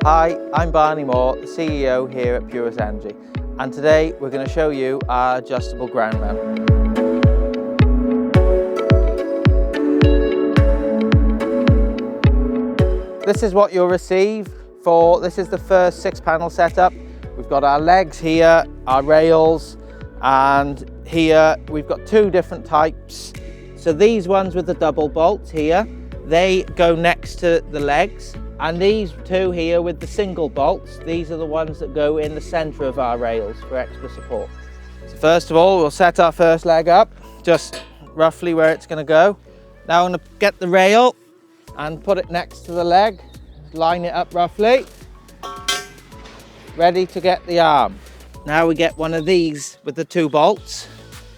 Hi, I'm Barney Moore, the CEO here at Purus Energy, and today we're going to show you our adjustable ground mount. This is what you'll receive this is the first 6-panel setup. We've got our legs here, our rails, and here we've got 2 different types. So these ones with the double bolts here, they go next to the legs. And these 2 here with the single bolts, these are the ones that go in the center of our rails for extra support. So first of all, we'll set our first leg up, just roughly where it's going to go. Now I'm going to get the rail and put it next to the leg, line it up roughly, ready to get the arm. Now we get one of these with the 2 bolts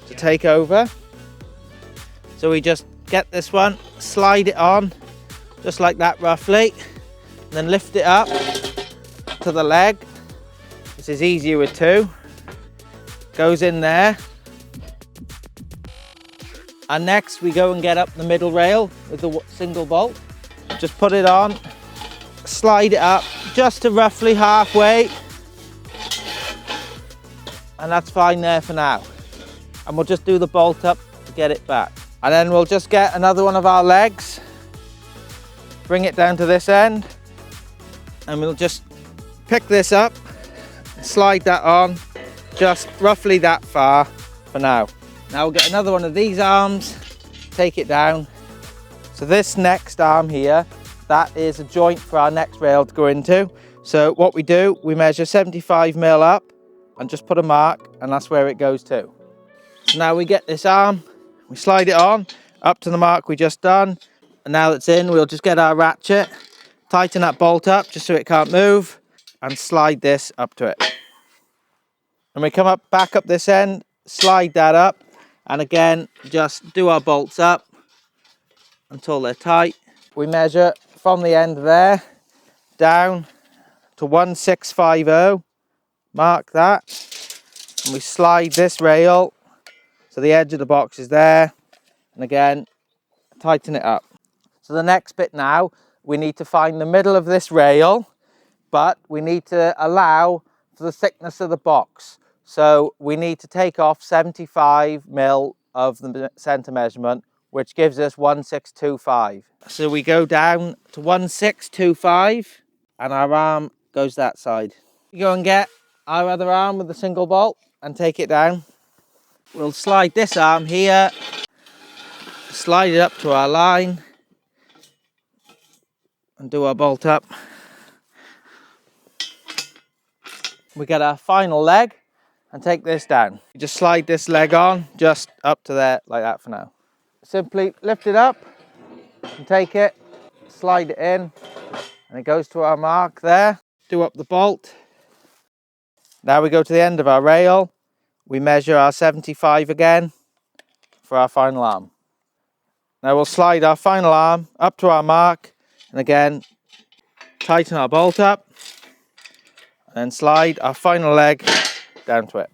to take over. So we just get this one, slide it on, just like that roughly. Then lift it up to the leg. This is easier with 2. Goes in there. And next we go and get up the middle rail with the single bolt. Just put it on, slide it up just to roughly halfway. And that's fine there for now. And we'll just do the bolt up to get it back. And then we'll just get another one of our legs, bring it down to this end. And we'll just pick this up, slide that on, just roughly that far for now. Now we'll get another one of these arms, take it down. So this next arm here, that is a joint for our next rail to go into. So what we do, we measure 75mm up and just put a mark, and that's where it goes to. So now we get this arm, we slide it on, up to the mark we just done. And now it's in, we'll just get our ratchet, tighten that bolt up just so it can't move, and slide this up to it. And we come up back up this end, slide that up, and again just do our bolts up until they're tight. We measure from the end there down to 1650, mark that, and we slide this rail so the edge of the box is there, and again tighten it up. So the next bit now, we need to find the middle of this rail, but we need to allow for the thickness of the box. So we need to take off 75mm of the center measurement, which gives us 1625. So we go down to 1625 and our arm goes that side. We go and get our other arm with the single bolt and take it down. We'll slide this arm here, slide it up to our line, and do our bolt up. We get our final leg and take this down. You just slide this leg on just up to there like that for now. Simply lift it up and take it, slide it in, and it goes to our mark there. Do up the bolt. Now we go to the end of our rail. We measure our 75 again for our final arm. Now we'll slide our final arm up to our mark, and again, tighten our bolt up and then slide our final leg down to it.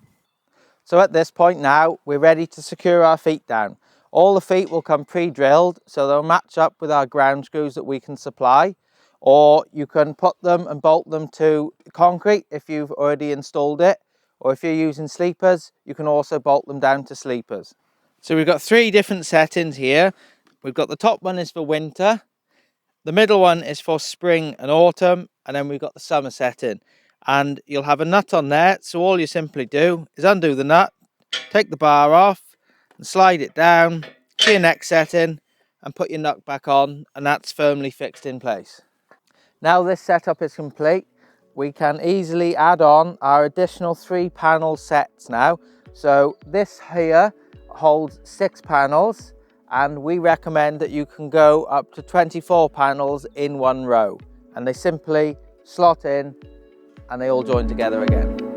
So at this point now, we're ready to secure our feet down. All the feet will come pre-drilled, so they'll match up with our ground screws that we can supply, or you can put them and bolt them to concrete if you've already installed it, or if you're using sleepers, you can also bolt them down to sleepers. So we've got 3 different settings here. We've got the top one is for winter, the middle one is for spring and autumn, and then we've got the summer setting. And you'll have a nut on there, so all you simply do is undo the nut, take the bar off, and slide it down to your next setting, and put your nut back on, and that's firmly fixed in place. Now this setup is complete, we can easily add on our additional 3 panel sets now. So this here holds 6 panels. And we recommend that you can go up to 24 panels in one row, and they simply slot in and they all join together again.